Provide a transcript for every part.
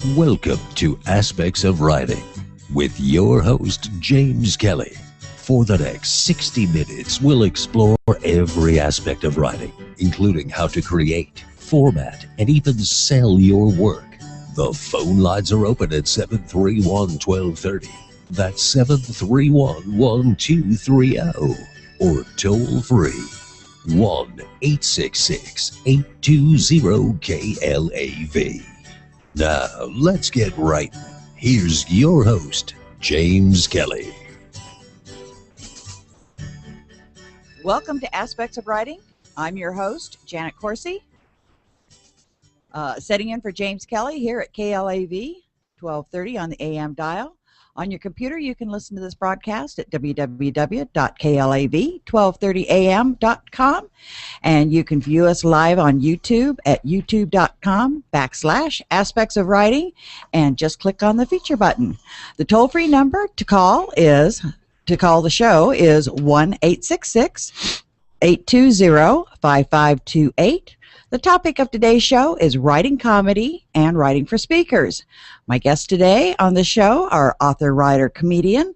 Welcome to Aspects of Writing with your host, James Kelly. For the next 60 minutes, we'll explore every aspect of writing, including how to create, format, and even sell your work. The phone lines are open at 731-1230. That's 731-1230. Or toll free, 1-866-820-KLAV. Now, let's get right. Here's your host, James Kelly. Welcome to Aspects of Writing. I'm your host, Janet Coursey, setting in for James Kelly here at KLAV 1230 on the AM dial. On your computer, you can listen to this broadcast at www.klav1230am.com, and you can view us live on YouTube at youtube.com/Aspects of Writing, and just click on the feature button. The toll-free number to call the show is 1-866-820-5528. The topic of today's show is writing comedy and writing for speakers. My guests today on the show are author, writer, comedian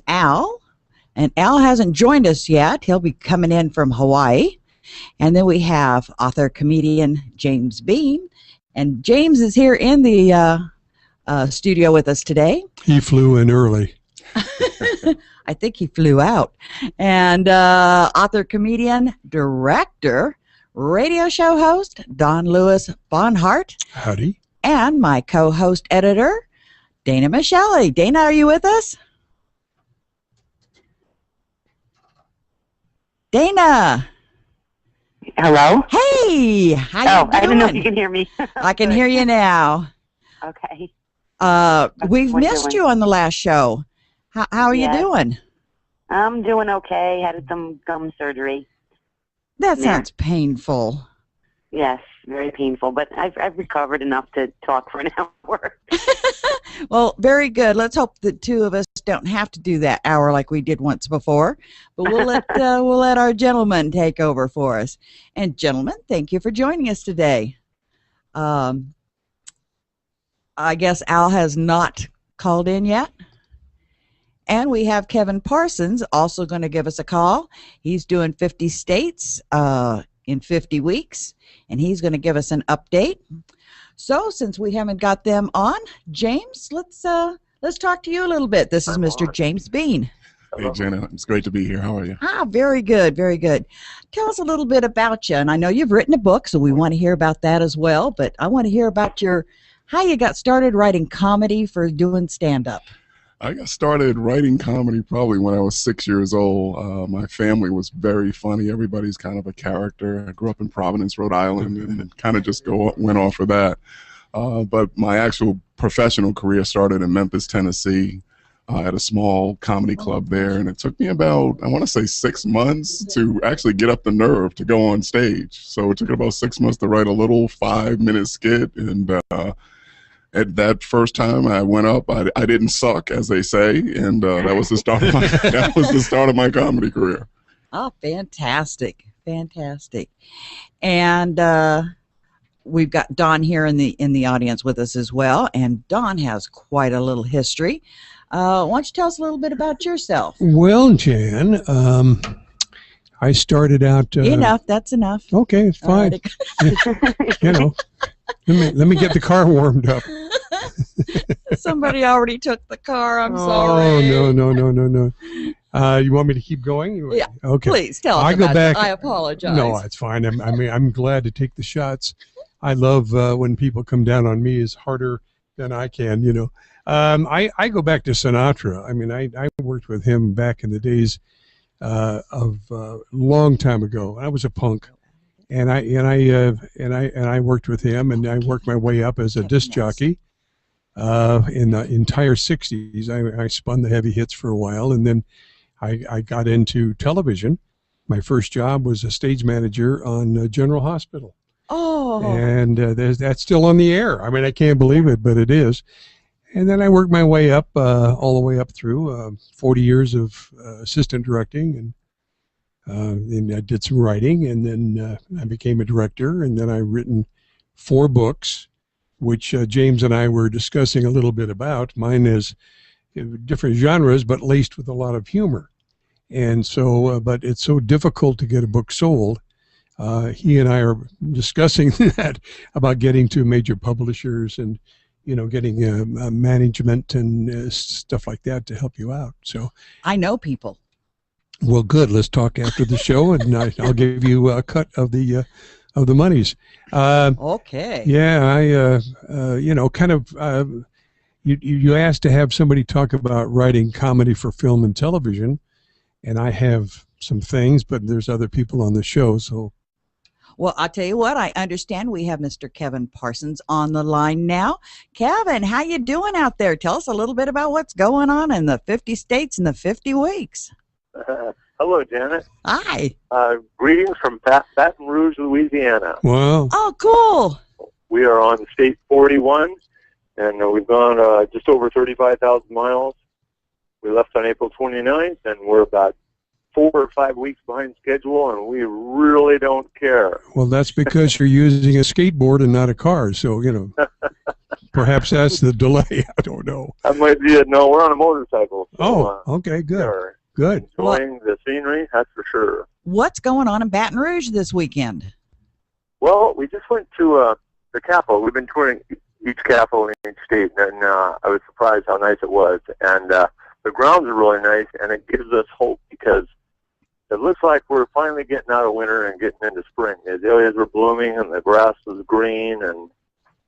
Al. And Al hasn't joined us yet. He'll be coming in from Hawaii. And then we have author, comedian James Bean. And James is here in the studio with us today. He flew in early. I think he flew out. And author, comedian, director, radio show host, Don Lewis Barnhart. Howdy. And my co-host editor, Dana Micheli. Dana, are you with us? Dana. Hello? Hey, how you doing? I don't know if you can hear me. I can hear you now. Okay. We've missed you on the last show. How are you doing? I'm doing okay. Had some gum surgery. That sounds painful. Yes, very painful, but I've recovered enough to talk for an hour. Well, very good. Let's hope the two of us don't have to do that hour like we did once before, but we'll let our gentleman take over for us. And gentlemen, thank you for joining us today. I guess Al has not called in yet. And we have Kevin Parsons also going to give us a call. He's doing 50 states in 50 weeks, and he's going to give us an update. So since we haven't got them on, James, let's talk to you a little bit. This is Mr. James Bean. Hey, Janet. It's great to be here. How are you? Very good, very good. Tell us a little bit about you. And I know you've written a book, so we want to hear about that as well. But I want to hear about how you got started writing comedy for doing stand-up. I got started writing comedy probably when I was 6 years old. My family was very funny. Everybody's kind of a character. I grew up in Providence, Rhode Island, and kind of just went off of that. But my actual professional career started in Memphis, Tennessee, at a small comedy club there. And it took me about, I want to say 6 months to actually get up the nerve to go on stage. So it took about 6 months to write a little 5-minute skit. And at that first time I went up, I didn't suck, as they say, and that was the start of my comedy career. Oh, fantastic, fantastic! And we've got Don here in the audience with us as well, and Don has quite a little history. Why don't you tell us a little bit about yourself? Well, Jan, I started out. Enough. That's enough. Okay, it's fine. Let me get the car warmed up. Somebody already took the car. I'm sorry. Oh, no. You want me to keep going? Yeah. Okay. Please tell us. I go back. I apologize. No, it's fine. I'm glad to take the shots. I love when people come down on me as harder than I can. I go back to Sinatra. I mean, I worked with him back in the days of long time ago. I was a punk. And I worked with him, and I worked my way up as a disc jockey in the entire 60s. I spun the heavy hits for a while, and then I got into television. My first job was a stage manager on General Hospital. Oh. And that's still on the air. I mean, I can't believe it, but it is. And then I worked my way up, all the way up through 40 years of assistant directing, and I did some writing, and then I became a director, and then I've written 4 books, which James and I were discussing a little bit about. Mine is different genres, but laced with a lot of humor. And so, but it's so difficult to get a book sold. He and I are discussing that about getting to major publishers and, you know, getting management and stuff like that to help you out. So I know people. Well, good. Let's talk after the show, and I'll give you a cut of the monies. Okay. Yeah, you know, kind of. You asked to have somebody talk about writing comedy for film and television, and I have some things, but there's other people on the show, so. Well, I'll tell you what, I understand we have Mr. Kevin Parsons on the line now. Kevin, how you doing out there? Tell us a little bit about what's going on in the 50 states in the 50 weeks. Hello, Janet. Hi. Greetings from Baton Rouge, Louisiana. Wow. Oh, cool. We are on State 41, and we've gone just over 35,000 miles. We left on April 29th, and we're about 4 or 5 weeks behind schedule, and we really don't care. Well, that's because you're using a skateboard and not a car, so, you know, perhaps that's the delay. I don't know. That might be it. No, we're on a motorcycle. So, okay, good. We're Good. enjoying the scenery, that's for sure. What's going on in Baton Rouge this weekend? Well, we just went to the Capitol. We've been touring each Capitol in each state, and I was surprised how nice it was. And the grounds are really nice, and it gives us hope because it looks like we're finally getting out of winter and getting into spring. The azaleas were blooming, and the grass was green, and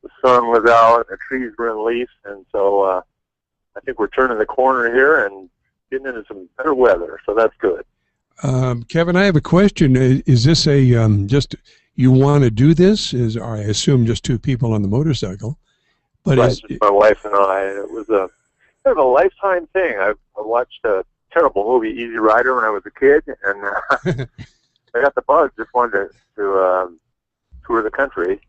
the sun was out, and the trees were in leaf. And so I think we're turning the corner here and getting into some better weather, so that's good. Kevin, I have a question. Is this a just you want to do this? Is I assume just two people on the motorcycle? But right, just my wife and I. It was a kind of a lifetime thing. I watched a terrible movie, Easy Rider, when I was a kid, and I got the bug. Just wanted to tour the country.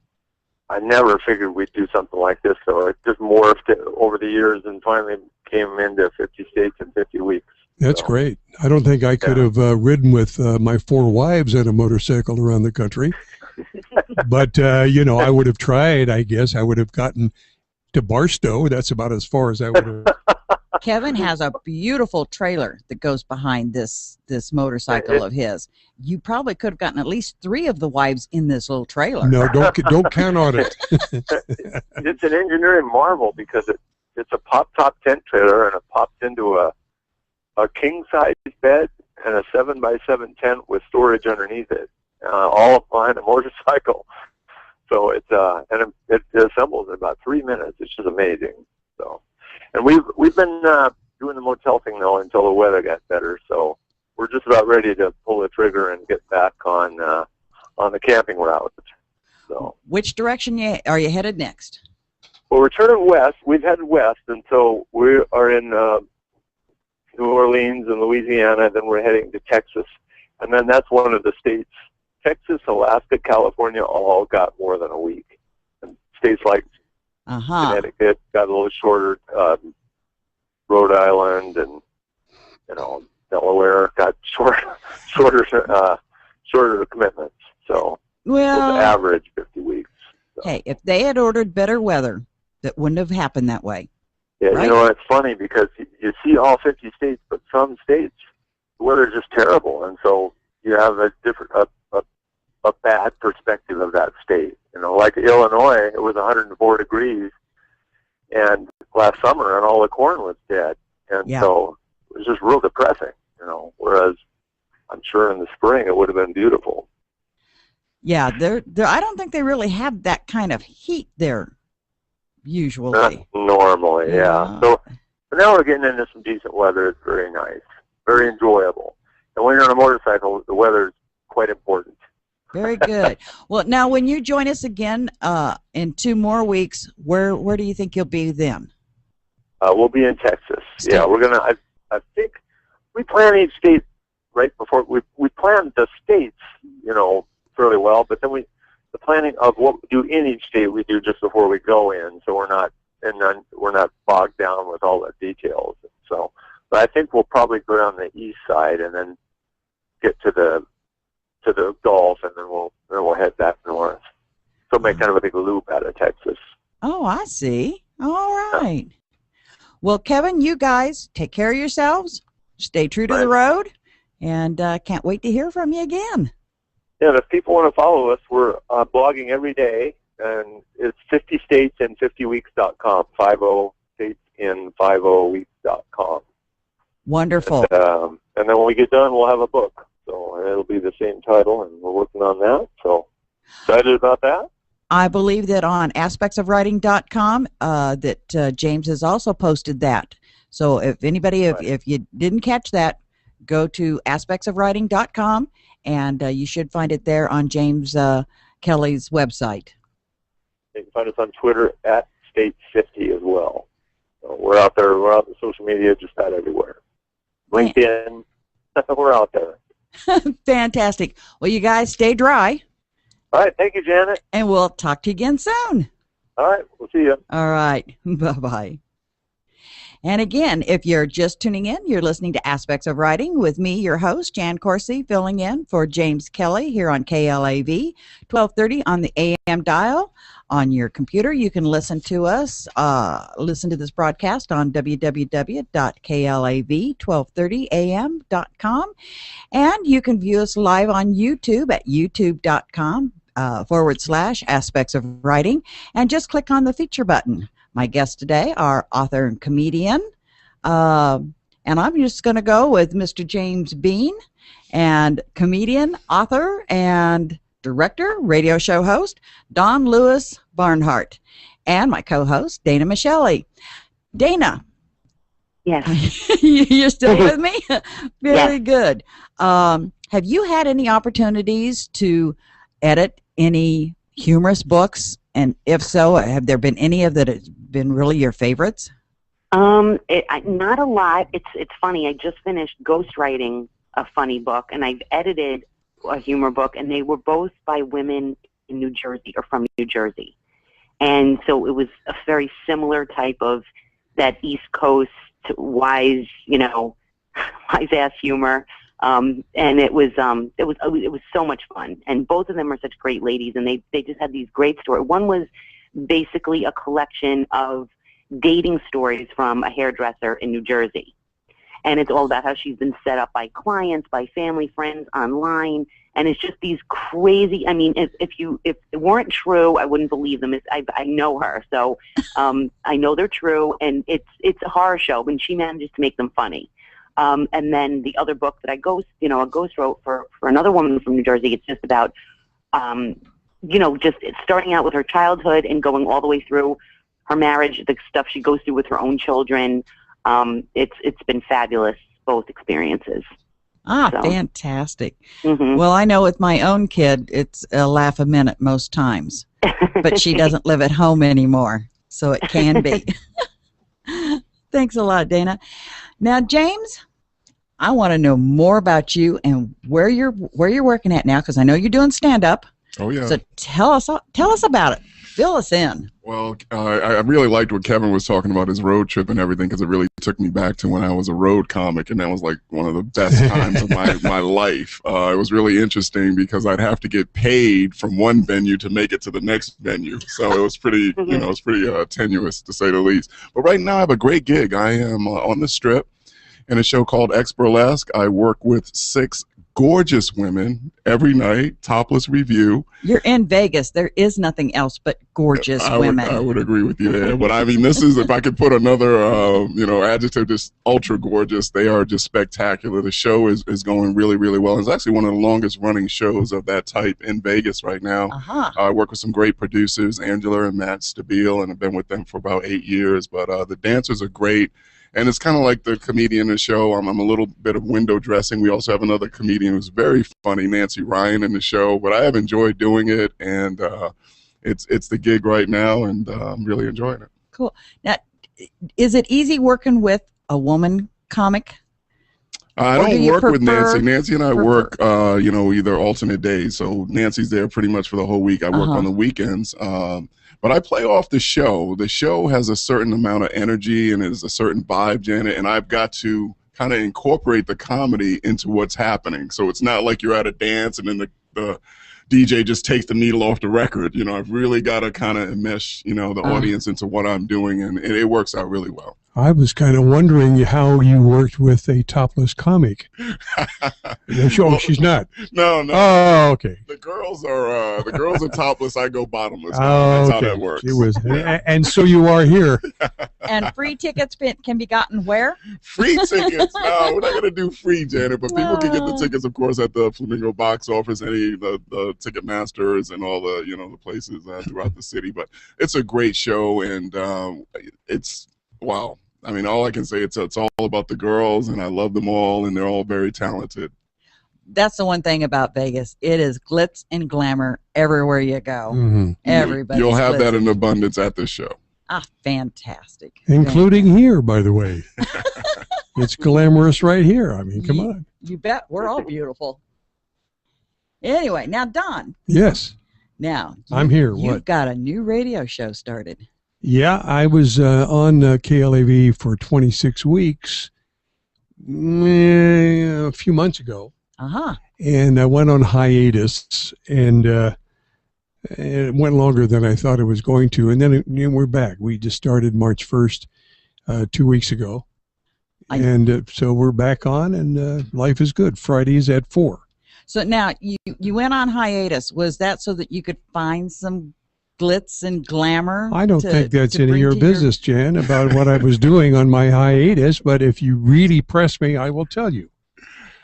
I never figured we'd do something like this, so it just morphed over the years and finally came into 50 states in 50 weeks. That's great. I don't think I could have ridden with my 4 wives on a motorcycle around the country. But, you know, I would have tried, I guess. I would have gotten to Barstow. That's about as far as I would have. Kevin has a beautiful trailer that goes behind this motorcycle of his. You probably could have gotten at least 3 of the wives in this little trailer. No, don't count on it. It's an engineering marvel because it's a pop-top tent trailer, and it pops into a king-size bed and a 7x7 tent with storage underneath it, all up behind a motorcycle. So it assembles in about 3 minutes. It's just amazing. So, and we've been doing the motel thing though until the weather got better. So we're just about ready to pull the trigger and get back on the camping route. So, which direction are you headed next? Well, we're turning west. We've headed west, and so we are in New Orleans and Louisiana. Then we're heading to Texas, and then that's one of the states. Texas, Alaska, California all got more than a week. And states like Connecticut got a little shorter. Rhode Island and Delaware got shorter commitments. So well, average 50 weeks. So. Hey, if they had ordered better weather, that wouldn't have happened that way. Yeah, right? You know, it's funny because you see all 50 states, but some states the weather's just terrible, and so you have a different a bad perspective of that state. You know, like Illinois, it was 104 degrees and last summer, and all the corn was dead, and so it was just real depressing. You know, whereas I'm sure in the spring it would have been beautiful. Yeah, I don't think they really have that kind of heat there usually. Not normally, yeah. So but now we're getting into some decent weather. It's very nice, very enjoyable. And when you're on a motorcycle, the weather is quite important. Very good. Well, now when you join us again in 2 more weeks, where do you think you'll be then? We'll be in Texas. Yeah, we're gonna. I think we plan each state right before we plan the states, you know, fairly well. But then the planning of what we do in each state we do just before we go in, so we're not bogged down with all the details. So, but I think we'll probably go down the east side and then get to the Gulf, and then we'll head back north. So make kind of a big loop out of Texas. Oh, I see. All right. Well, Kevin, you guys take care of yourselves. Stay true to the road, and can't wait to hear from you again. Yeah, and if people want to follow us, we're blogging every day, and it's 50statesin50weeks.com, 50 states in 50weeks.com. Wonderful. And then when we get done, we'll have a book. So it'll be the same title, and we're working on that. So excited about that. I believe that on aspectsofwriting.com that James has also posted that. So if anybody, if you didn't catch that, go to aspectsofwriting.com, and you should find it there on James Kelly's website. You can find us on Twitter at State50 as well. So we're out there. We're out in social media, just about everywhere. LinkedIn, we're out there. Fantastic. Well, you guys stay dry. All right. Thank you, Janet. And we'll talk to you again soon. All right. We'll see you. All right. Bye-bye. And again, if you're just tuning in, you're listening to Aspects of Writing with me, your host, Jan Coursey, filling in for James Kelly here on KLAV, 1230 on the AM dial. On your computer, you can listen to us, listen to this broadcast on www.klav1230am.com. And you can view us live on YouTube at youtube.com /Aspects of Writing, and just click on the feature button. My guests today are author and comedian, and I'm just going to go with Mr. James Bean, and comedian, author, and director, radio show host, Don Lewis Barnhart, and my co-host, Dana Micheli. Dana. Yes. You're still with me? Very Yes. Good. Have you had any opportunities to edit any humorous books? And if so, have there been any of that have been really your favorites? Not a lot. It's funny. I just finished ghostwriting a funny book, and I've edited a humor book, and they were both by women in New Jersey or from New Jersey. And so it was a very similar type of that East Coast wise, wise ass humor. And it was so much fun. And both of them are such great ladies, and they just had these great stories. One was basically a collection of dating stories from a hairdresser in New Jersey. And it's all about how she's been set up by clients, by family, friends, online. And it's just these crazy, if it weren't true, I wouldn't believe them. I know her, so I know they're true. And it's a horror show, and she manages to make them funny. And then the other book that a ghost wrote for another woman from New Jersey, it's just about, just starting out with her childhood and going all the way through her marriage, the stuff she goes through with her own children. It's been fabulous, both experiences. Fantastic. Mm-hmm. Well, I know with my own kid, it's a laugh a minute most times, but she doesn't live at home anymore, so it can be. Thanks a lot, Dana. Now, James, I want to know more about you and where you're working at now, because I know you're doing stand-up. Oh, yeah. So tell us about it. Fill us in. Well, I really liked what Kevin was talking about, his road trip and everything, because it really took me back to when I was a road comic, and that was like one of the best times of my life. It was really interesting because I'd have to get paid from one venue to make it to the next venue, so it was pretty, tenuous to say the least. But right now I have a great gig. I am on the Strip in a show called Ex Burlesque. I work with 6 gorgeous women every night, topless review. You're in Vegas. There is nothing else but gorgeous women. I would agree with you there. But I mean, this is, if I could put another, adjective, just ultra gorgeous. They are just spectacular. The show is going really, really well. It's actually one of the longest running shows of that type in Vegas right now. I work with some great producers, Angela and Matt Stabile, and I've been with them for about 8 years. But the dancers are great. And it's kind of like the comedian in the show. I'm a little bit of window dressing. We also have another comedian who's very funny, Nancy Ryan, in the show. But I have enjoyed doing it, and it's the gig right now, and I'm really enjoying it. Cool. Now, is it easy working with a woman comic? I don't work with Nancy. Nancy and I work, either alternate days. So Nancy's there pretty much for the whole week. I work on the weekends. But I play off the show. The show has a certain amount of energy and is a certain vibe, Janet, and I've got to kind of incorporate the comedy into what's happening. So it's not like you're at a dance and then the DJ just takes the needle off the record. You know, I've really got to kind of mesh, you know, the audience into what I'm doing, and it works out really well. I was kind of wondering how you worked with a topless comic. Oh, she's not. No. Oh, okay. The girls are topless. I go bottomless. Oh, That's okay. how that works. It was, and so you are here. And free tickets can be gotten where? Free tickets? No, we're not going to do free, Janet, but people can get the tickets, of course, at the Flamingo box office, any of the ticket masters and all the, you know, the places throughout the city. But it's a great show, and it's, wow. I mean, all I can say, it's all about the girls, and I love them all, and they're all very talented. That's the one thing about Vegas. It is glitz and glamour everywhere you go. Mm-hmm. Everybody. You'll have that in abundance at this show. Ah, fantastic. Including here, by the way. It's glamorous right here. I mean, come on. You bet. We're all beautiful. Anyway, now, Don. Yes. Now, I'm here. You've got a new radio show started. Yeah, I was on KLAV for 26 weeks a few months ago. Uh-huh. And I went on hiatus, and it went longer than I thought it was going to. And then we're back. We just started March 1st, 2 weeks ago. So we're back on, and life is good. Fridays at 4. So now, you went on hiatus. Was that so that you could find some glitz and glamour? I don't think that's any of your business, Jan, about what I was doing on my hiatus, but if you really press me, I will tell you.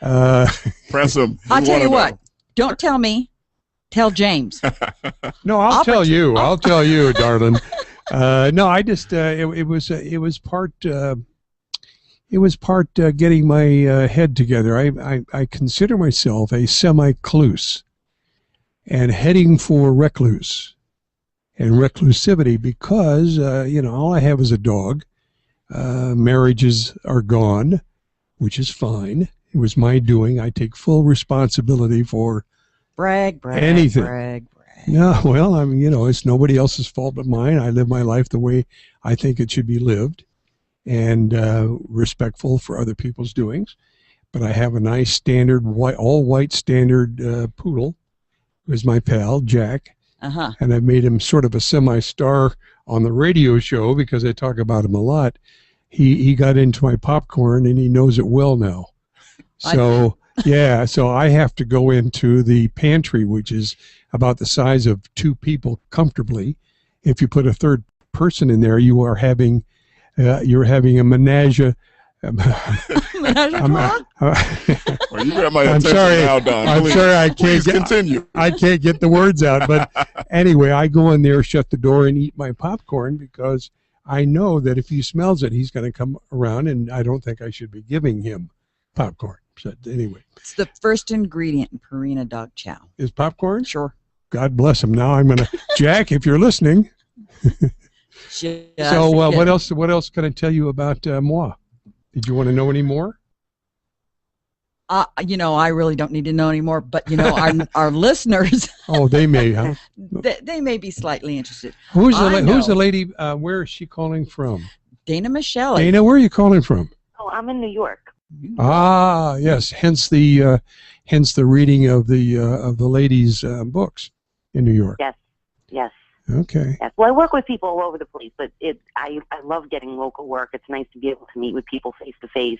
Press him. I'll tell you what. Don't tell me. Tell James. No, I'll tell you. I'll tell you, darling. No, I just it was part getting my head together. I consider myself a semi-cluse and heading for recluse and reclusivity because you know, all I have is a dog. Marriages are gone, which is fine. It was my doing. I take full responsibility for anything. Brag. No, well, I mean, you know, it's nobody else's fault but mine. I live my life the way I think it should be lived, and respectful for other people's doings. But I have a nice standard all white standard poodle, who is my pal Jack. Uh-huh. And I've made him sort of a semi-star on the radio show because I talk about him a lot. He got into my popcorn, and he knows it well now. So, yeah, so I have to go into the pantry, which is about the size of 2 people comfortably. If you put a third person in there, you are having you're having a menage. Well, you got my I'm attention sorry. now, Don. I'm sorry, I can't continue. I can't get the words out. But anyway, I go in there, shut the door, and eat my popcorn because I know that if he smells it, he's going to come around, and I don't think I should be giving him popcorn. So anyway, it's the first ingredient in Purina dog chow. Is popcorn? Sure. God bless him. Now I'm going to Jack, if you're listening. So what else can I tell you about moi? Did you want to know any more? You know, I really don't need to know any more, but you know, our listeners. Oh, they may, huh? They may be slightly interested. Who's the lady? Where is she calling from? Dana Micheli. Dana, where are you calling from? Oh, I'm in New York. Ah, yes. Hence the reading of the ladies' books in New York. Yes. Okay. Yes. Well, I work with people all over the place, but I love getting local work. It's nice to be able to meet with people face to face,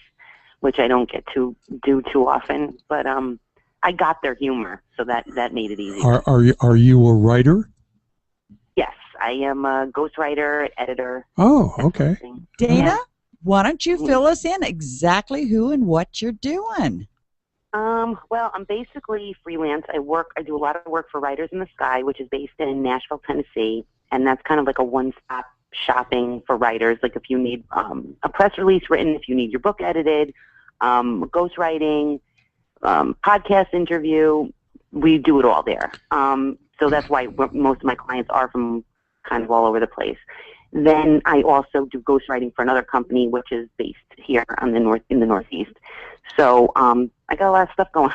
which I don't get to do too often. But I got their humor, so that made it easy. Are you a writer? Yes, I am a ghostwriter, editor. Oh, okay. Dana, why don't you fill us in exactly who and what you're doing? Well, I'm basically freelance. I do a lot of work for Writers in the Sky, which is based in Nashville, Tennessee, and that's kind of like a one-stop shopping for writers. Like if you need a press release written, if you need your book edited, ghostwriting, podcast interview, we do it all there. So that's why most of my clients are from kind of all over the place. Then I also do ghostwriting for another company, which is based here in the Northeast. So I got a lot of stuff going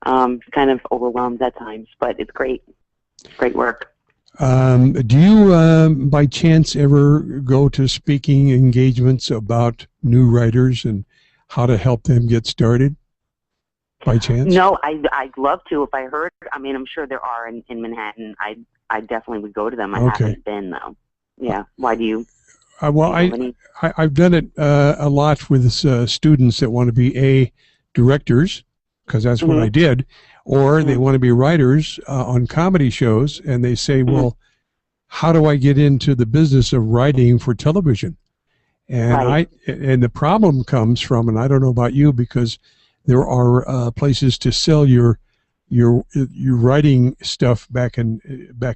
on. Kind of overwhelmed at times, but it's great. Great work. Do you, by chance, ever go to speaking engagements about new writers and how to help them get started? by chance? No, I'd love to if I heard. I mean, I'm sure there are in Manhattan. I definitely would go to them. I haven't been, though. Yeah. Why do you? Well, I've done it a lot with students that want to be directors, because that's what I did, or they want to be writers on comedy shows, and they say, well, how do I get into the business of writing for television? And and the problem comes from, and I don't know about you, because there are places to sell your writing stuff back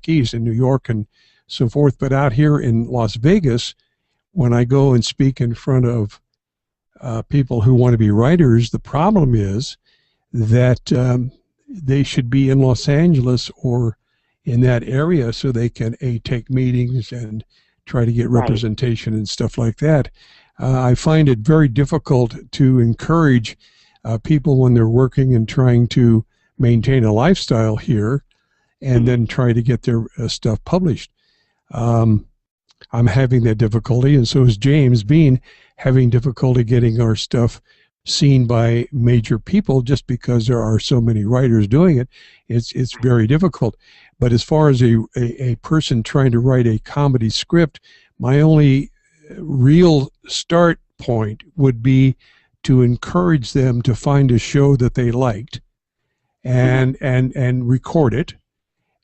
east in New York and so forth, but out here in Las Vegas, when I go and speak in front of people who want to be writers, the problem is that they should be in Los Angeles or in that area so they can take meetings and try to get representation and stuff like that. I find it very difficult to encourage people when they're working and trying to maintain a lifestyle here and then try to get their stuff published. I'm having that difficulty, and so is James Bean having difficulty getting our stuff seen by major people just because there are so many writers doing it. It's very difficult. But as far as a person trying to write a comedy script, my only real start point would be to encourage them to find a show that they liked and record it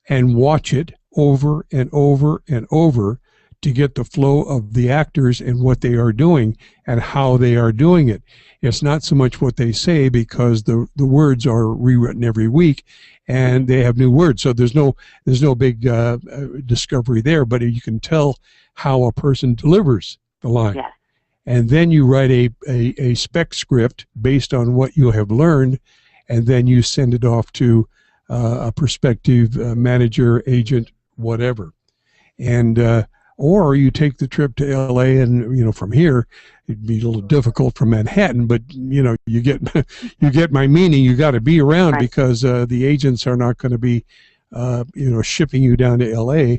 and watch it over and over and over to get the flow of the actors and what they are doing and how they are doing it. It's not so much what they say, because the words are rewritten every week and they have new words. So there's no big discovery there, but you can tell how a person delivers the line. Yeah. And then you write a spec script based on what you have learned, and then you send it off to a prospective manager, agent, whatever. And or you take the trip to LA, and from here it'd be a little difficult from Manhattan, but you get my meaning. You got to be around, because the agents are not going to be shipping you down to LA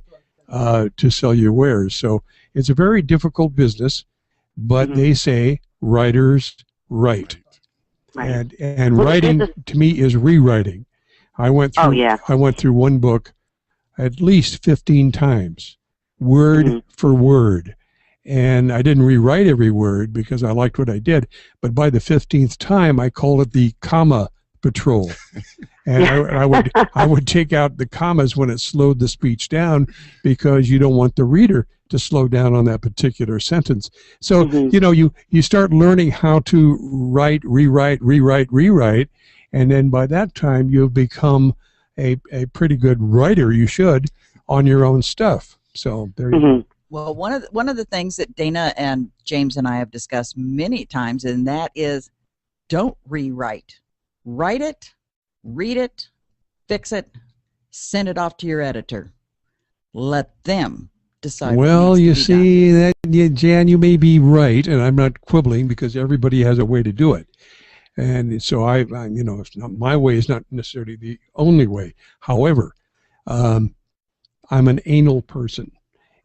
to sell your wares. So it's a very difficult business, but they say writers write. And writing to me is rewriting. I went through one book at least 15 times, word for word. And I didn't rewrite every word because I liked what I did. But by the 15th time, I called it the comma patrol. And I would take out the commas when it slowed the speech down, because you don't want the reader to slow down on that particular sentence. So, you start learning how to write, rewrite. And then by that time, you've become a pretty good writer. You should, on your own stuff. So there you go. Well, one of the things that Dana and James and I have discussed many times, and that is, don't rewrite. Write it, read it, fix it, send it off to your editor. Let them decide. Well, you see, Jan, you may be right, and I'm not quibbling, because everybody has a way to do it. And so it's not, my way is not necessarily the only way. However, I'm an anal person,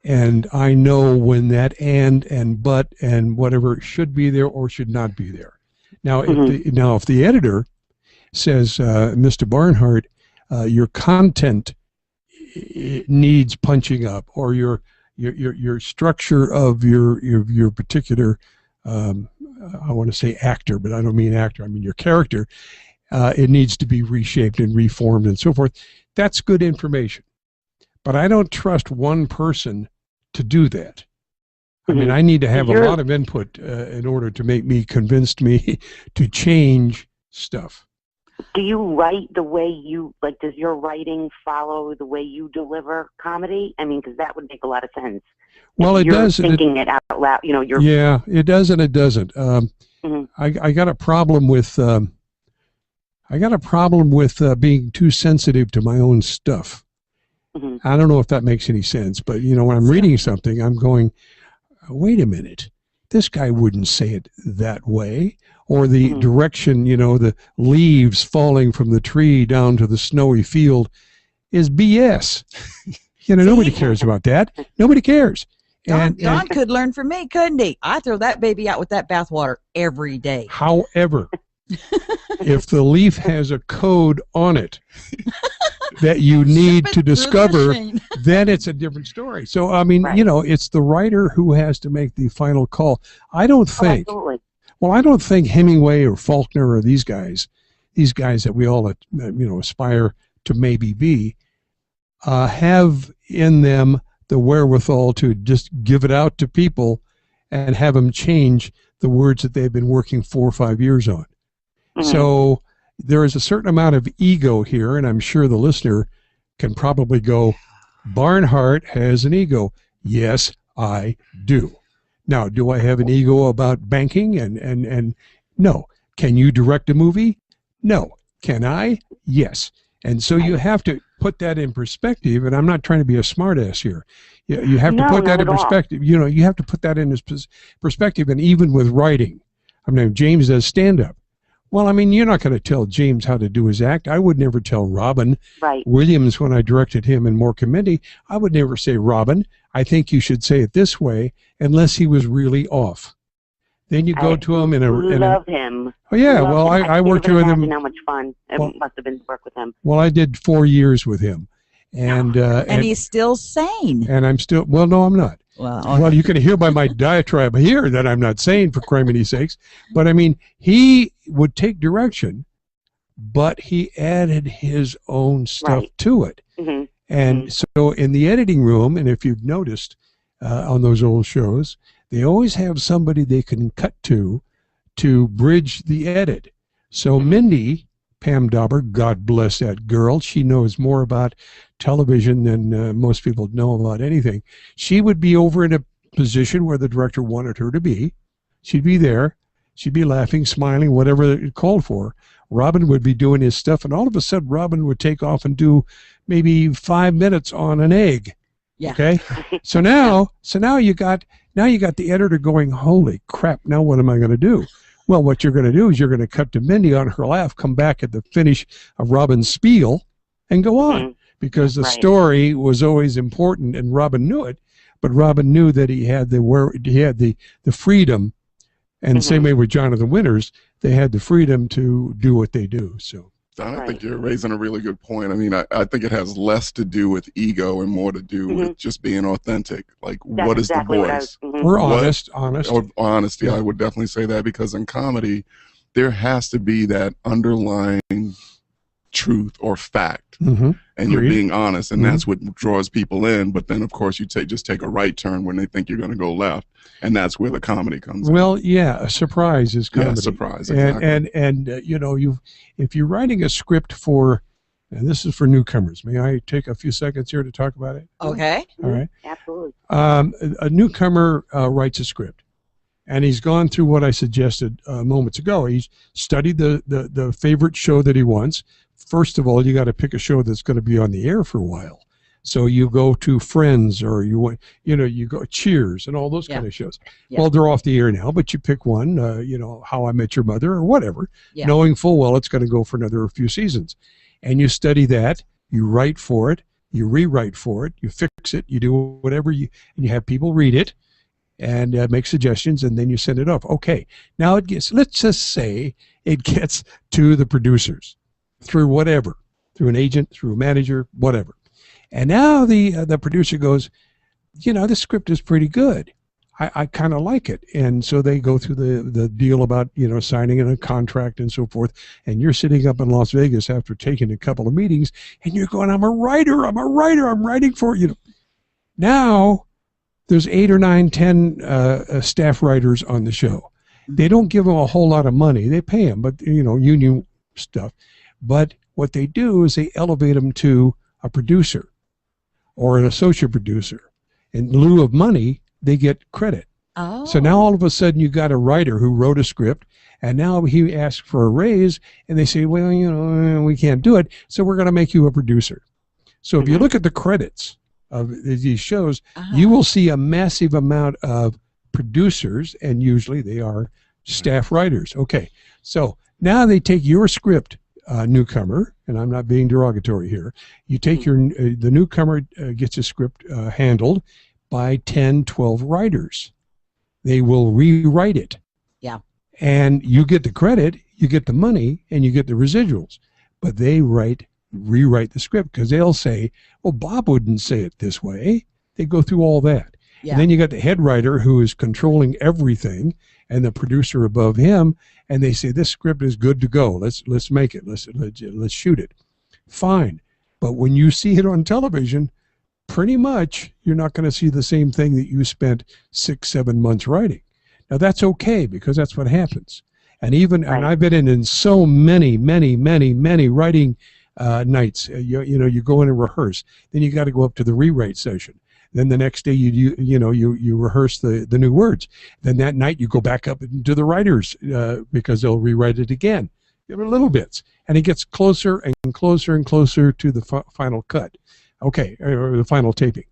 and I know when that and but and whatever should be there or should not be there. Now, if the editor says, Mr. Barnhart, your content needs punching up, or your structure of your particular I want to say actor, but I don't mean actor, I mean your character, it needs to be reshaped and reformed and so forth. That's good information. But I don't trust one person to do that. I mean, I need to have a lot of input in order to make me convince me to change stuff. Do you write the way you, does your writing follow the way you deliver comedy? I mean, because that would make a lot of sense. Well, it does. Thinking it out loud, you're... Yeah, it does and it doesn't. I got a problem with being too sensitive to my own stuff. I don't know if that makes any sense, but when I'm reading something, I'm going, wait a minute, this guy wouldn't say it that way. Or the direction, the leaves falling from the tree down to the snowy field is BS. Nobody cares about that. Nobody cares. Don could learn from me, couldn't he? I throw that baby out with that bathwater every day. However, If the leaf has a code on it that you need to discover, then it's a different story. So, I mean, you know, it's the writer who has to make the final call. I don't think, I don't think Hemingway or Faulkner or these guys that we all, you know, aspire to maybe be, have in them the wherewithal to just give it out to people and have them change the words that they've been working 4 or 5 years on. So there is a certain amount of ego here, and I'm sure the listener can probably go, Barnhart has an ego. Yes, I do. Now, do I have an ego about banking? And no. Can you direct a movie? No. Can I? Yes. And so you have to put that in perspective, and I'm not trying to be a smartass here. You have to put that in perspective. You know, you have to put that in perspective, and even with writing. I mean, James does stand-up. Well, I mean, you're not going to tell James how to do his act. I would never tell Robin Williams when I directed him in More Committee. I would never say, Robin, I think you should say it this way, unless he was really off. Then you go to him in a... love him. Oh, yeah. Well, I worked with him. How much fun it must have been to work with him. Well, I did 4 years with him. And he's still sane. And I'm still... Well, no, I'm not. Well, you can hear by my diatribe here that I'm not sane, for criminy sakes. But, I mean, he would take direction, but he added his own stuff to it. And so in the editing room, and if you've noticed on those old shows, they always have somebody they can cut to bridge the edit. So Mindy, Pam Dauber, God bless that girl, she knows more about television than most people know about anything. She would be over in a position where the director wanted her to be. She'd be there. She'd be laughing, smiling, whatever it called for. Robin would be doing his stuff, and all of a sudden Robin would take off and do maybe 5 minutes on an egg. Yeah. Okay. So now you got the editor going, holy crap, now what am I going to do? Well, what you're going to do is you're going to cut to Mindy on her laugh, come back at the finish of Robin's spiel, and go on. Because the story was always important, and Robin knew it, but Robin knew that he had the freedom, and same way with Jonathan Winters, they had the freedom to do what they do. So Don, I think you're raising a really good point. I mean, I think it has less to do with ego and more to do with just being authentic. Like, that's what is the voice? We're honest. Or honesty, I would definitely say that, because in comedy, there has to be that underlying truth or fact, and you're being honest, and that's what draws people in. But then, of course, you just take a right turn when they think you're going to go left, and that's where the comedy comes in. Well, yeah, a surprise is comedy. Yeah, surprise, exactly. And you know, if you're writing a script for, and this is for newcomers, may I take a few seconds here to talk about it? Okay. All right. Absolutely. A newcomer writes a script, and he's gone through what I suggested moments ago. He's studied the favorite show that he wants. First of all, you got to pick a show that's going to be on the air for a while. So you go to Friends, or you go Cheers and all those kind of shows. Well, they're off the air now, but you pick one, How I Met Your Mother or whatever, knowing full well it's going to go for another few seasons. And you study that, you write for it, you rewrite for it, you fix it, you do whatever and you have people read it and make suggestions, and then you send it off. Okay, now let's just say it gets to the producers through whatever, through an agent, through a manager, whatever. And now the producer goes, this script is pretty good. I kind of like it. And so they go through the deal about, signing in a contract and so forth. And you're sitting up in Las Vegas after taking a couple of meetings, and you're going, I'm a writer, I'm writing for you. Now there's 8 or 9, 10 staff writers on the show. They don't give them a whole lot of money. They pay them, but, union stuff. But what they do is they elevate them to a producer or an associate producer. In lieu of money, they get credit. Oh. So now all of a sudden you got a writer who wrote a script, and now he asks for a raise, and they say, well, we can't do it, so we're going to make you a producer. So if you look at the credits of these shows, you will see a massive amount of producers, and usually they are staff writers. Okay, so now they take your script, newcomer, and I'm not being derogatory here. You take the newcomer gets a script handled by 10, 12 writers. They will rewrite it. Yeah. and you get the credit, you get the money, and you get the residuals. But they rewrite the script because they'll say, well, Bob wouldn't say it this way. They go through all that. Yeah. And then you got the head writer who is controlling everything, and the producer above him, and they say this script is good to go. Let's make it. Let's shoot it. Fine. But when you see it on television, pretty much you're not going to see the same thing that you spent 6-7 months writing. Now that's okay because that's what happens. And even and I've been in so many writing nights. You go in and rehearse. Then you got to go up to the rewrite session. Then the next day you rehearse the new words. Then that night you go back up into the writers because they'll rewrite it again. Little bits, and it gets closer and closer and closer to the final cut. Okay, or the final taping.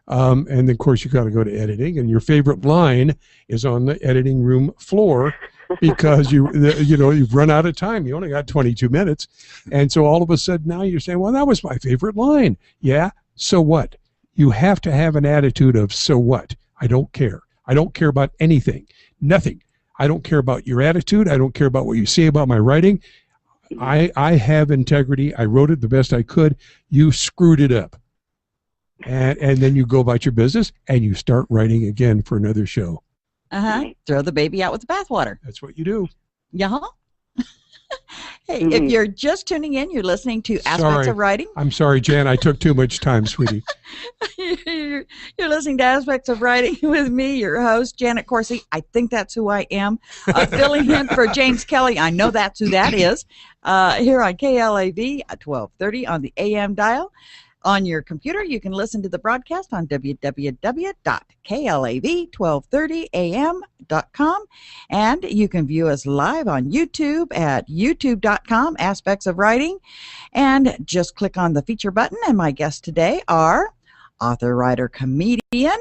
And then, of course, you got to go to editing, and your favorite line is on the editing room floor because you've run out of time. You only got 22 minutes, and so all of a sudden now you're saying, "Well, that was my favorite line." Yeah, so what? You have to have an attitude of "so what." I don't care. I don't care about anything, nothing. I don't care about your attitude. I don't care about what you say about my writing. I have integrity. I wrote it the best I could. You screwed it up. And then you go about your business and you start writing again for another show. Throw the baby out with the bathwater. That's what you do. Yeah. Hey, if you're just tuning in, you're listening to Aspects of Writing. I'm sorry, Jan. I took too much time, sweetie. You're listening to Aspects of Writing with me, your host, Janet Coursey. I think that's who I am. Filling in for James Kelly. I know that's who that is. Here on KLAV at 1230 on the AM dial. On your computer, you can listen to the broadcast on www.klav1230am.com, and you can view us live on YouTube at youtube.com, Aspects of Writing, and just click on the feature button. And my guests today are author, writer, comedian,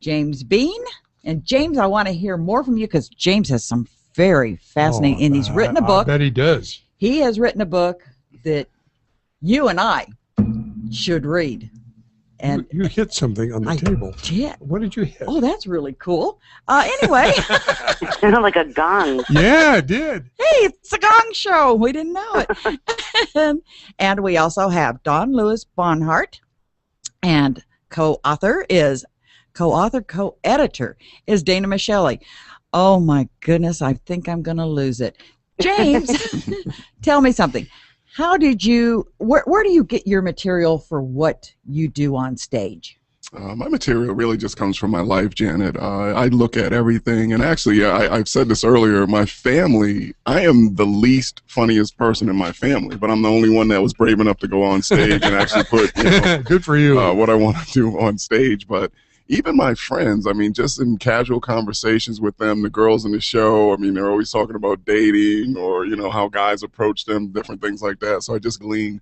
James Bean. And James, I want to hear more from you because James has some very fascinating, and he's written a book. I bet he does. He has written a book that you and I should read. And you hit something on the table. Did. What did you hit? Oh, that's really cool. Anyway. It sounded like a gong. Yeah, it did. Hey, it's a gong show. We didn't know it. And we also have Don Lewis Barnhart, and co-editor is Dana Micheli. Oh my goodness, I think I'm going to lose it. James, tell me something. How did you, where do you get your material for what you do on stage? My material really just comes from my life, Janet. I look at everything, and actually, I've said this earlier, my family, I am the least funniest person in my family, but I'm the only one that was brave enough to go on stage and actually put, good for you, what I want to do on stage. But even my friends, I mean, just in casual conversations with them, the girls in the show, I mean, they're always talking about dating or, how guys approach them, different things like that. So I just glean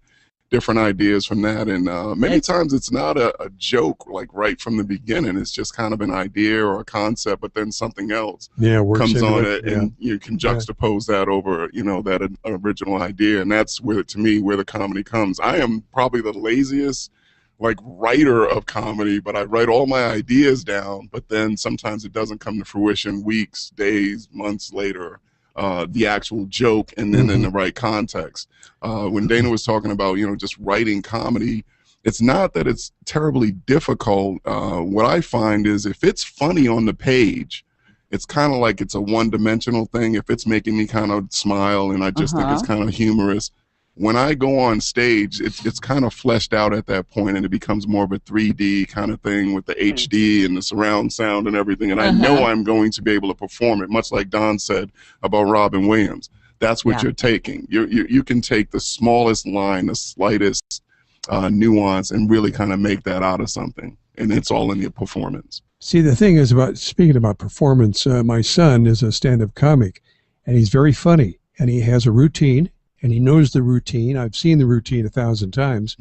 different ideas from that. And many times it's not a joke, like right from the beginning. It's just kind of an idea or a concept, but then something else comes on it, and you can juxtapose that over, that original idea. And that's where, to me, where the comedy comes. I am probably the laziest writer of comedy, but I write all my ideas down, but then sometimes it doesn't come to fruition weeks, days, months later, the actual joke, and then in the right context. When Dana was talking about, just writing comedy, it's not that it's terribly difficult. What I find is if it's funny on the page, it's kind of like it's a one-dimensional thing. If it's making me kind of smile and I just think it's kind of humorous, when I go on stage, it's kind of fleshed out at that point, and it becomes more of a 3D kind of thing with the HD and the surround sound and everything. And I know I'm going to be able to perform it, much like Don said about Robin Williams. That's what you're taking. You can take the smallest line, the slightest nuance, and really kind of make that out of something. And it's all in your performance. See, the thing is, speaking about performance, my son is a stand-up comic, and he's very funny, and he has a routine. And he knows the routine. I've seen the routine 1,000 times,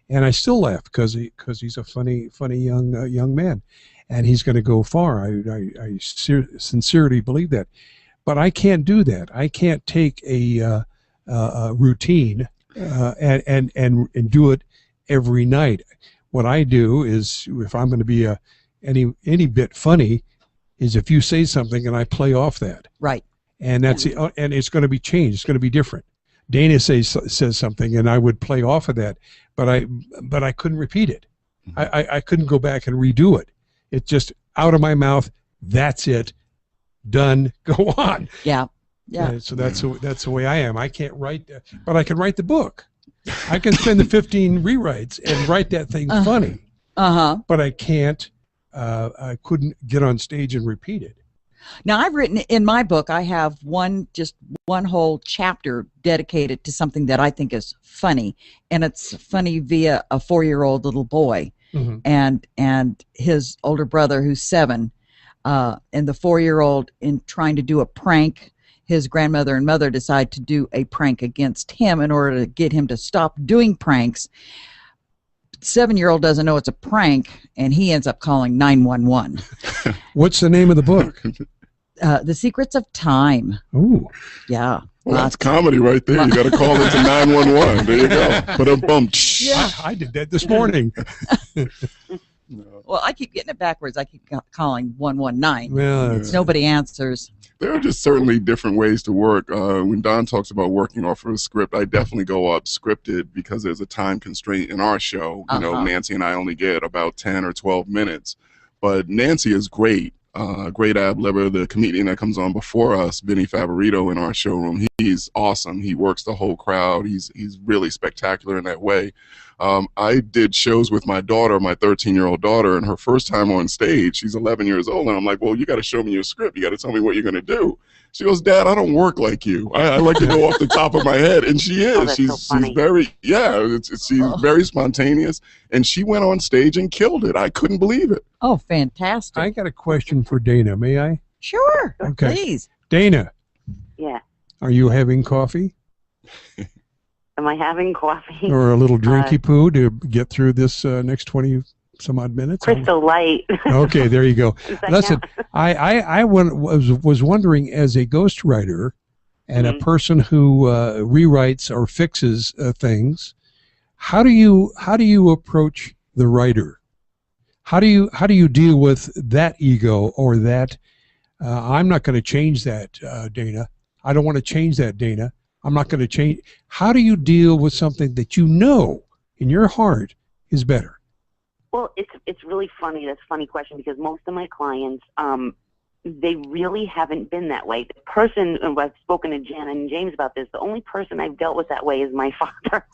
and I still laugh because he's a funny young man, and he's going to go far. I sincerely believe that, but I can't do that. I can't take a routine and do it every night. What I do is, if I'm going to be any bit funny, is if you say something and I play off that. Right. and that's and it's going to be changed. It's going to be different. Dana says something, and I would play off of that, but I couldn't repeat it. I couldn't go back and redo it. It's just out of my mouth. That's it. Done. Go on. Yeah. Yeah. So that's the way I am. I can't write, but I can write the book. I can spend the 15 rewrites and write that thing funny. But I can't. I couldn't get on stage and repeat it. Now, I've written in my book, I have one whole chapter dedicated to something that I think is funny, and it's funny via a 4-year-old little boy and his older brother who's 7, and the 4-year-old, in trying to do a prank, his grandmother and mother decide to do a prank against him in order to get him to stop doing pranks. 7-year-old doesn't know it's a prank, and he ends up calling 911. What's the name of the book? The Secrets of Time. Ooh. Yeah. Well, that's comedy right there. You got to call into 911. There you go. Put a bump. Yeah. I did that this morning. Well, I keep getting it backwards. I keep calling 119. Well, nobody answers. There are just certainly different ways to work. When Don talks about working off of a script, I definitely go up scripted because there's a time constraint in our show. You know, Nancy and I only get about 10 or 12 minutes. But Nancy is great. Great ad-libber, the comedian that comes on before us, Vinny Favorito, in our showroom. He's awesome. He works the whole crowd. He's really spectacular in that way. I did shows with my daughter, my 13-year-old daughter, and her first time on stage, she's 11 years old, and I'm like, well, you got to show me your script. You got to tell me what you're going to do. She goes, Dad, I don't work like you. I like to go off the top of my head. And she is. She's very, she's very spontaneous. And she went on stage and killed it. I couldn't believe it. Oh, fantastic. I got a question for Dana. May I? Sure. Okay. Please. Dana. Yeah. Are you having coffee? Am I having coffee? Or a little drinky poo to get through this next 20 some odd minutes? Crystal Light. Okay, there you go. Listen, I was wondering, as a ghostwriter and a person who rewrites or fixes things, how do you approach the writer? How do you deal with that ego or that I'm not going to change that, Dana. I don't want to change that, Dana. I'm not going to change. How do you deal with something that you know in your heart is better? Well, it's really funny. That's a funny question because most of my clients, they really haven't been that way. The person, and I've spoken to Jan and James about this, the only person I've dealt with that way is my father.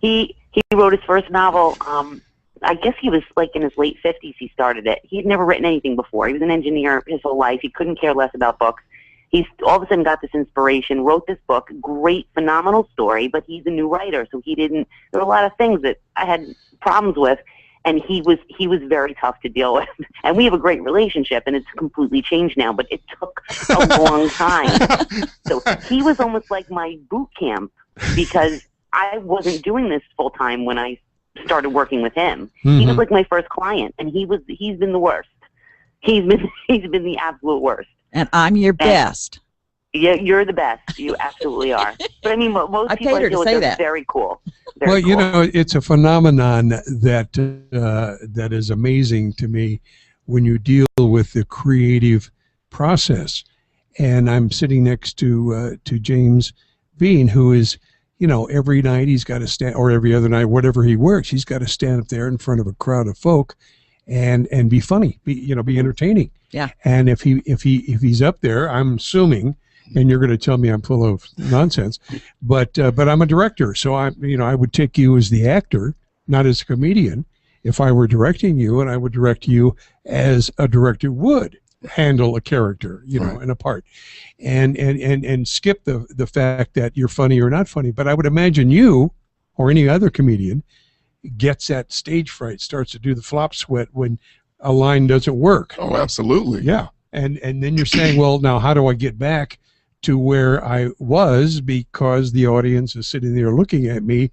He wrote his first novel. I guess he was like in his late 50s he started it. He'd never written anything before. He was an engineer his whole life. He couldn't care less about books. He's all of a sudden got this inspiration, wrote this book, great, phenomenal story, but he's a new writer, so there were a lot of things that I had problems with, and he was very tough to deal with. And we have a great relationship, and it's completely changed now, but it took a long time. So he was almost like my boot camp because I wasn't doing this full time when I started working with him. He was like my first client, and he's been the worst. He's been the absolute worst. And I'm your best. Yeah, you're the best. You absolutely are. But I mean, most people I deal with are very cool. Very cool. You know, it's a phenomenon that is amazing to me when you deal with the creative process. And I'm sitting next to James Bean, who is, you know, every night he's got to stand, or every other night, whatever he works, he's got to stand up there in front of a crowd of folk and be funny, be entertaining. Yeah. And if he's up there, I'm assuming, and you're going to tell me I'm full of nonsense, but I'm a director, so I would take you as the actor, not as a comedian, if I were directing you, and I would direct you as a director would handle a character, in a part, and skip the fact that you're funny or not funny. But I would imagine you or any other comedian gets that stage fright, starts to do the flop sweat when a line doesn't work. Oh, absolutely. Yeah. And then you're saying, well, now how do I get back to where I was, because the audience is sitting there looking at me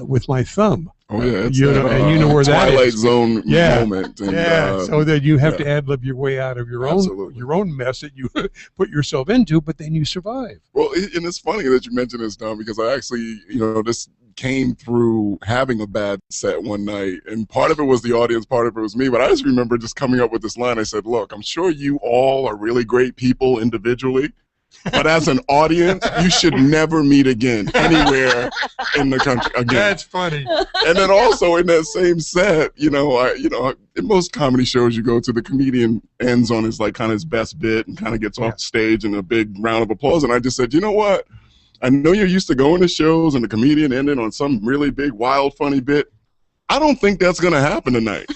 with my thumb. Oh yeah, it's and you know where that is. Twilight Zone moment. And, so that you have to ad-lib your way out of your own mess that you put yourself into, but then you survive. Well, and it's funny that you mentioned this, Don, because I actually, this came through having a bad set one night, and part of it was the audience, part of it was me, but I just remember just coming up with this line. I said, look, I'm sure you all are really great people individually, but as an audience, you should never meet again anywhere in the country again. That's funny. And then also in that same set, in most comedy shows you go to, the comedian ends on his kind of his best bit and kind of gets off the stage and a big round of applause. And I just said, you know what? I know you're used to going to shows and the comedian ending on some really big, wild, funny bit. I don't think that's going to happen tonight.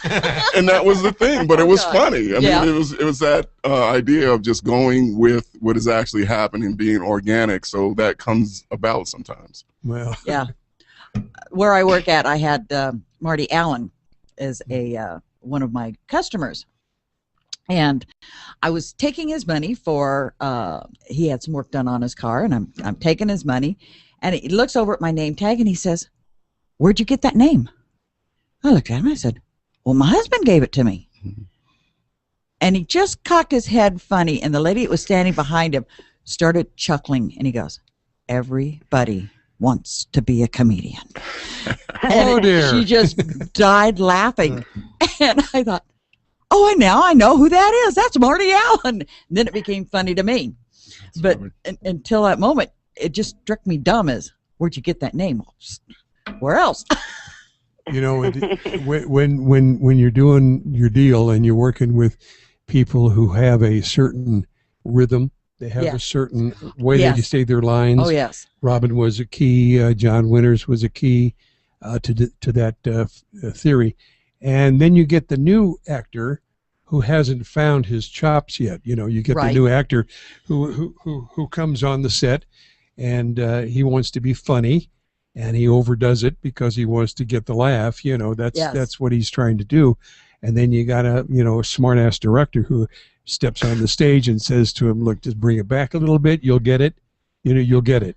And that was the thing, but it was funny. I mean, it was that idea of just going with what is actually happening, being organic, so that comes about sometimes. Well, yeah. Where I work at, I had Marty Allen as one of my customers. And I was taking his money for, he had some work done on his car, and I'm taking his money. And he looks over at my name tag, and he says, "Where'd you get that name?" I looked at him and I said, "Well, my husband gave it to me." And he just cocked his head funny, and the lady that was standing behind him started chuckling, and he goes, "Everybody wants to be a comedian." Oh, dear. She just died laughing. And I thought, oh, now I know who that is. That's Marty Allen. And then it became funny to me. But until that moment, it just struck me dumb as, where'd you get that name? Where else? You know, when you're doing your deal and you're working with people who have a certain rhythm, they have a certain way that you say their lines. Oh, yes. Robin was a key. John Winters was a key to that theory. And then you get the new actor who hasn't found his chops yet. You know, you get the new actor who comes on the set, and he wants to be funny. And he overdoes it because he wants to get the laugh. You know, that's what he's trying to do. And then you got a smart-ass director who steps on the stage and says to him, "Look, just bring it back a little bit. You'll get it. You'll get it."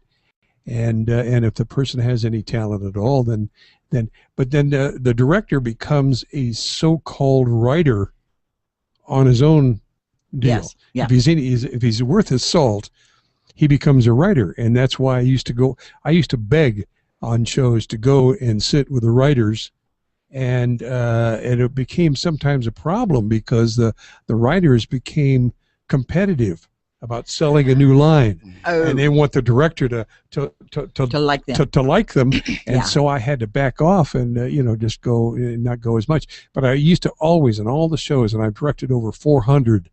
And if the person has any talent at all, then the director becomes a so-called writer on his own deal. Yes. Yeah. If he's worth his salt, he becomes a writer. And that's why I used to beg on shows to go and sit with the writers, and it became sometimes a problem because the writers became competitive about selling a new line, and they want the director to like them, and so I had to back off and just go not go as much. But I used to always, in all the shows, and I've directed over 400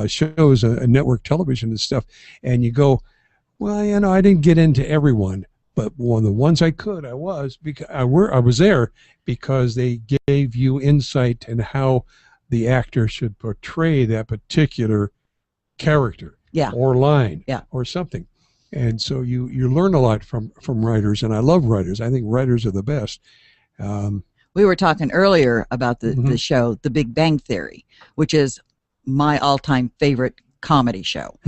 shows on network television and stuff, and you go, well, I didn't get into everyone. But one of the ones I could, I was there because they gave you insight in how the actor should portray that particular character, or line, or something. And so you learn a lot from writers, and I love writers. I think writers are the best. We were talking earlier about the show, The Big Bang Theory, which is my all-time favorite comedy show.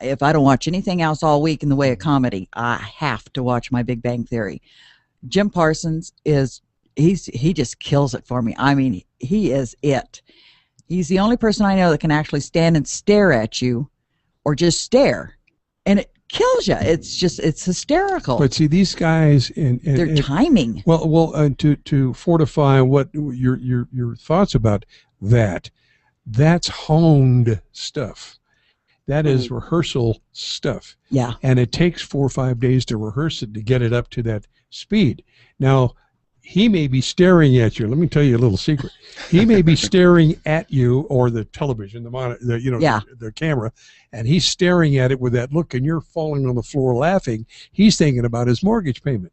If I don't watch anything else all week in the way of comedy, I have to watch my Big Bang Theory. Jim Parsons he just kills it for me. I mean, he is it. He's the only person I know that can actually stand and stare at you, or just stare, and it kills you. It's hysterical. But see, these guys and their timing. Well, to fortify what your thoughts about that's honed stuff. That is rehearsal stuff. Yeah. And it takes 4 or 5 days to rehearse it to get it up to that speed. Now, he may be staring at you. Let me tell you a little secret. He may be staring at you, or the television, the monitor, the camera, and he's staring at it with that look, and you're falling on the floor laughing. He's thinking about his mortgage payment.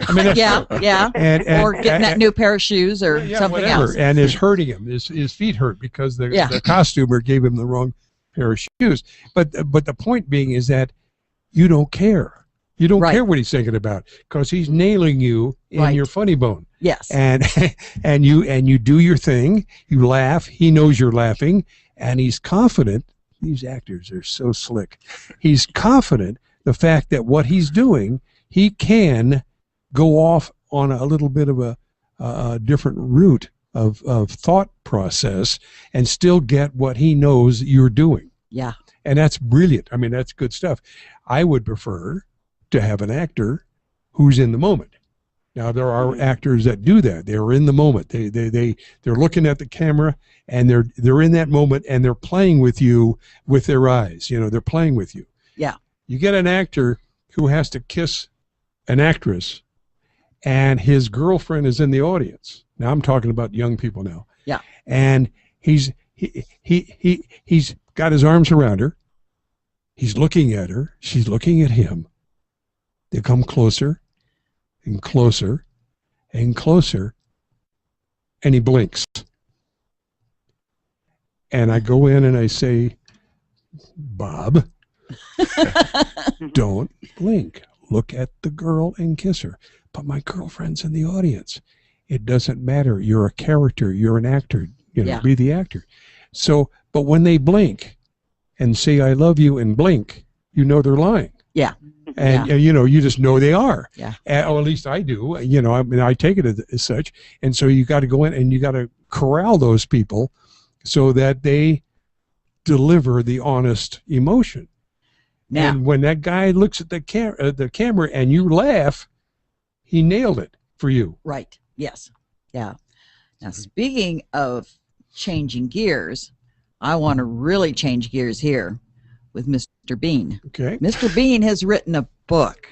I mean, or getting that new pair of shoes or something whatever. else. And it's hurting him. His feet hurt because the costumer gave him the wrong pair of shoes. But the point being is that you don't care. You don't care what he's thinking about, because he's nailing you in your funny bone. Yes. And you do your thing. You laugh. He knows you're laughing, and he's confident. These actors are so slick. He's confident the fact that what he's doing, he can go off on a little bit of a different route of thought process and still get what he knows you're doing. Yeah. And that's brilliant. I mean, that's good stuff. I would prefer to have an actor who's in the moment. Now there are actors that do that. They're in the moment. They're looking at the camera and they're in that moment and they're playing with you with their eyes. You know, they're playing with you. Yeah. You get an actor who has to kiss an actress and his girlfriend is in the audience. Now I'm talking about young people now. Yeah. And he's got his arms around her. He's looking at her. She's looking at him. They come closer and closer and closer, and he blinks. And I go in and I say, Bob, don't blink. Look at the girl and kiss her. But my girlfriend's in the audience. It doesn't matter. You're a character. You're an actor. You know, Yeah. be the actor. So, but when they blink and say, I love you, and blink, you know they're lying. Yeah. And, Yeah. you know, you just know they are. Yeah. Or at least I do. You know, I mean, I take it as such. And so you got to go in and you got to corral those people so that they deliver the honest emotion. Now, And when that guy looks at the camera and you laugh, he nailed it for you. right. Yes. Yeah. Now, speaking of changing gears, I want to really change gears here with Mr. Bean. Okay. Mr. Bean has written a book,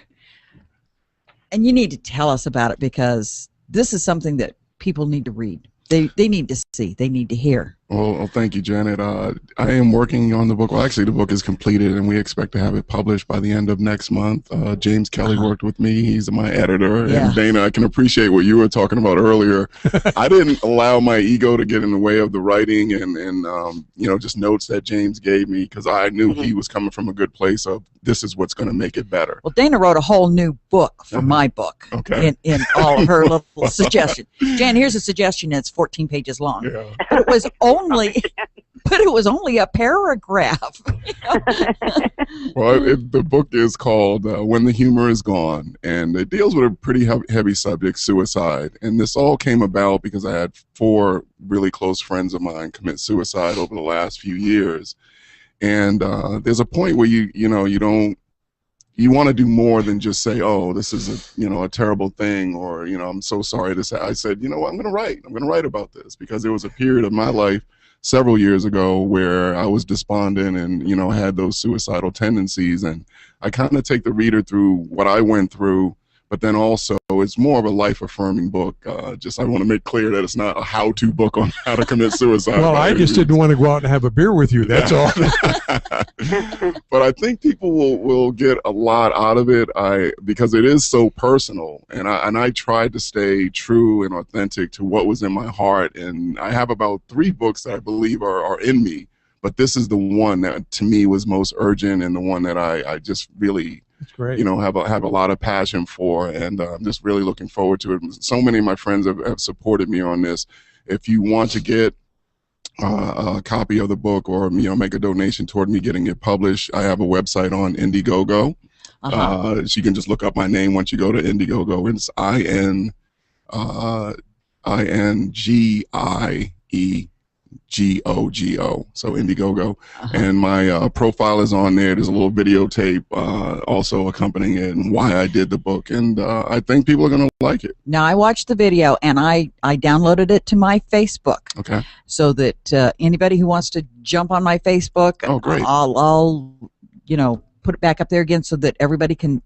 and you need to tell us about it because this is something that people need to read. They need to see. They need to hear. Well, thank you, Janet. I am working on the book. Well, actually, the book is completed, and we expect to have it published by the end of next month. James Kelly worked with me. He's my editor. Yeah. And Dana, I can appreciate what you were talking about earlier. I didn't allow my ego to get in the way of the writing and you know, just notes that James gave me because I knew he was coming from a good place of this is what's going to make it better. Well, Dana wrote a whole new book for my book. Okay. In all of her little suggestions. Jan, here's a suggestion that's 14 pages long. Yeah. But it was only a paragraph. Well, the book is called When the Humor is Gone, and it deals with a pretty heavy subject, suicide. And this all came about because I had 4 really close friends of mine commit suicide over the last few years. And there's a point where you want to do more than just say, oh, this is a terrible thing, or, I'm so sorry to say. I said, you know what, I'm going to write about this, because there was a period of my life several years ago where I was despondent and, had those suicidal tendencies. And I kind of take the reader through what I went through, but then also it's more of a life-affirming book. I want to make clear that it's not a how-to book on how to commit suicide. Well, I just didn't want to go out and have a beer with you. That's all. But I think people will get a lot out of it because it is so personal. And I tried to stay true and authentic to what was in my heart. And I have about 3 books that I believe are in me. But this is the one that to me was most urgent, and the one that I just really, That's great. have a lot of passion for, and I'm just really looking forward to it. So many of my friends have supported me on this. If you want to get a copy of the book, or make a donation toward me getting it published, I have a website on Indiegogo. So you can just look up my name once you go to Indiegogo. It's INGIEGOGO, so Indiegogo. And my profile is on there. There's a little videotape also accompanying it and why I did the book, and I think people are going to like it. Now, I watched the video, and I downloaded it to my Facebook. Okay. So that anybody who wants to jump on my Facebook, Oh, great. I'll put it back up there again so that everybody can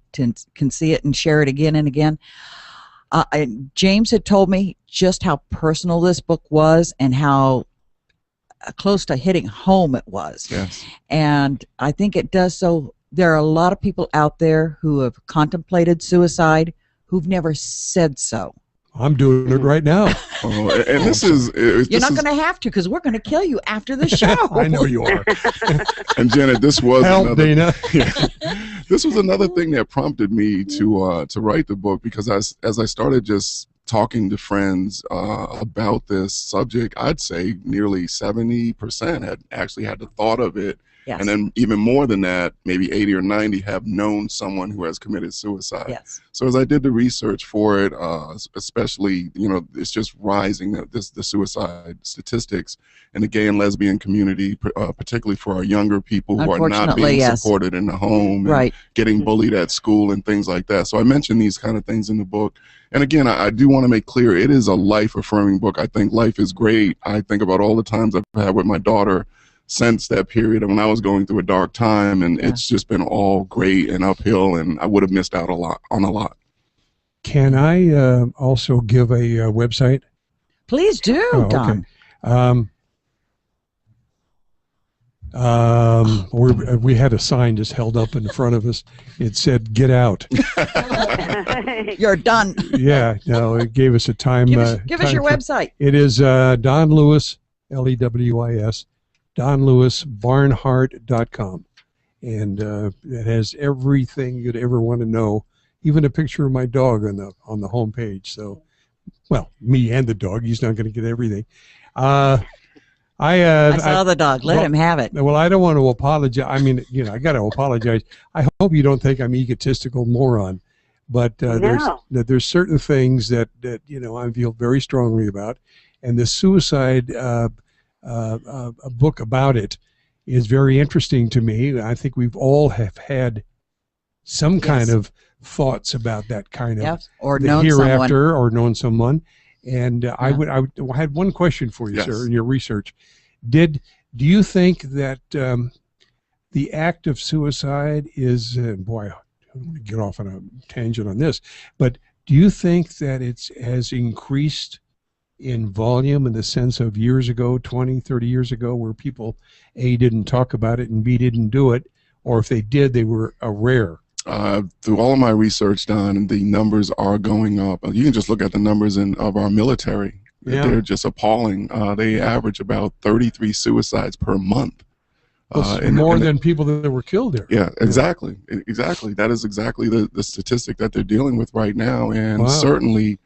see it and share it again and again. James had told me just how personal this book was and how close to hitting home it was. Yes. And I think it does so. There are a lot of people out there who have contemplated suicide who've never said so. I'm doing it right now. Oh, and this is... You're not going to have to, because we're going to kill you after the show. I know you are. And Janet, this was Help, Dana. This was another thing that prompted me to write the book, because as I started just talking to friends about this subject, I'd say nearly 70% had actually had the thought of it. Yes. And then even more than that, maybe 80 or 90 have known someone who has committed suicide. Yes. So as I did the research for it, especially, it's just rising, the suicide statistics in the gay and lesbian community, particularly for our younger people who are not being supported in the home, and getting bullied at school and things like that. So I mentioned these kind of things in the book. And again, I do want to make clear, it is a life-affirming book. I think life is great. I think about all the times I've had with my daughter since that period when I was going through a dark time, and it's just been all great and uphill, and I would have missed out on a lot. Can I also give a website? Please do, Don. We had a sign just held up in front of us. It said, "Get out." You're done. Yeah, no, it gave us a time. Give us your website. It is Don Lewis, Lewis, DonLewisBarnhart.com. And it has everything you'd ever want to know, even a picture of my dog on the home page. So, well, me and the dog. He's not going to get everything. I saw the dog. Let him have it. Well, I don't want to apologize. I mean, I got to apologize. I hope you don't think I'm egotistical moron, but there's certain things that I feel very strongly about, and the suicide a book about it is very interesting to me. I think we've all have had some kind of thoughts about that kind of or the known hereafter someone. or known someone. And I had one question for you, sir, in your research. Do you think that the act of suicide is, boy, I don't want to get off on a tangent on this, but do you think that it has increased in volume in the sense of years ago, 20, 30 years ago, where people, A, didn't talk about it and B, didn't do it, or if they did, they were rare? Through all of my research, Don, the numbers are going up. You can just look at the numbers of our military. They're just appalling. They average about 33 suicides per month. More than people that were killed there. Yeah, exactly. Exactly. That is exactly the statistic that they're dealing with right now. And certainly,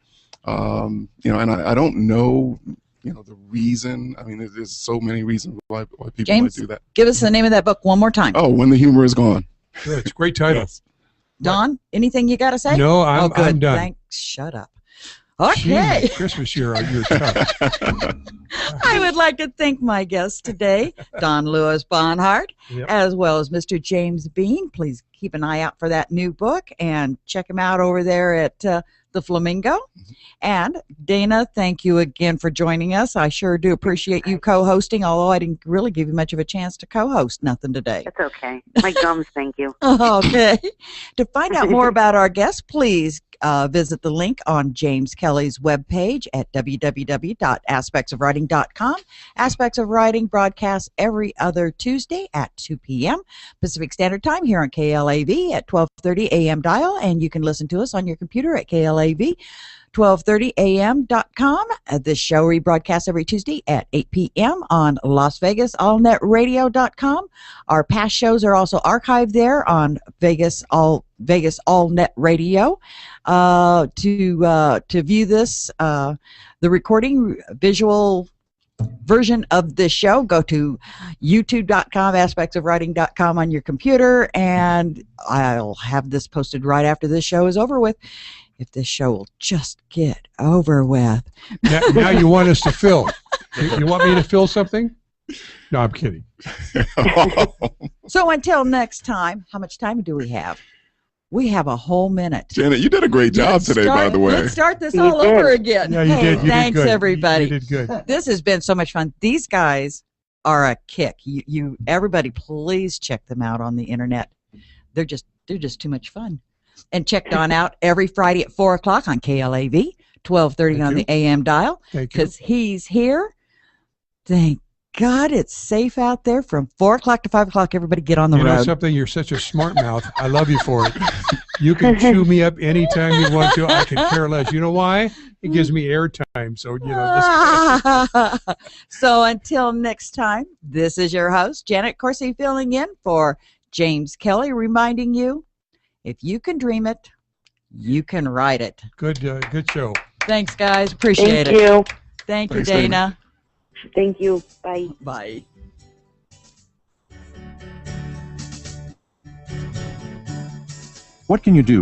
and I don't know, the reason. I mean, there's so many reasons why people might do that. Give us the name of that book one more time. Oh, When the Humor is Gone. Good. It's a great title. Don, anything you got to say? No, I'm done. Thanks. Shut up. Okay. Jeez, Christmas year, you're tough. I would like to thank my guests today, Don Lewis Barnhart, as well as Mr. James Bean. Please keep an eye out for that new book and check him out over there at the Flamingo. And Dana, thank you again for joining us. I sure do appreciate you co-hosting, although I didn't really give you much of a chance to co-host nothing today. That's okay. My gums, thank you. Okay. To find out more about our guests, please visit the link on James Kelly's webpage at www.aspectsofwriting.com. Aspects of Writing broadcasts every other Tuesday at 2 p.m. Pacific Standard Time here on KLAV at 12:30 a.m. dial, and you can listen to us on your computer at KLAV1230am.com. This show rebroadcasts every Tuesday at 8 p.m. on Las Vegas AllNetRadio.com. Our past shows are also archived there on Vegas AllNet Radio. To view this, the recording visual version of this show, go to youtube.com, aspectsofwriting.com on your computer, and I'll have this posted right after this show is over with. If this show will just get over with. Now you want us to fill. You want me to fill something? No, I'm kidding. So until next time, how much time do we have? We have a whole minute. Janet, you did a great job today, by the way. Let's start this all over again. Yeah, you did. You thanks, did good. Everybody. You did good. This has been so much fun. These guys are a kick. Everybody, please check them out on the internet. They're just too much fun. And check Don out every Friday at 4 o'clock on KLAV, 12:30 on the AM dial, because he's here. Thank God it's safe out there from 4 o'clock to 5 o'clock. Everybody get on the road. You know something? You're such a smart mouth. I love you for it. You can chew me up anytime you want to. I can care less. You know why? It gives me airtime. So, So until next time, this is your host, Janet Coursey, filling in for James Kelly, reminding you, if you can dream it, you can write it. Good show. Thanks, guys. Appreciate it. Thank you. Thank you, Dana. Thank you. Bye. Bye. What can you do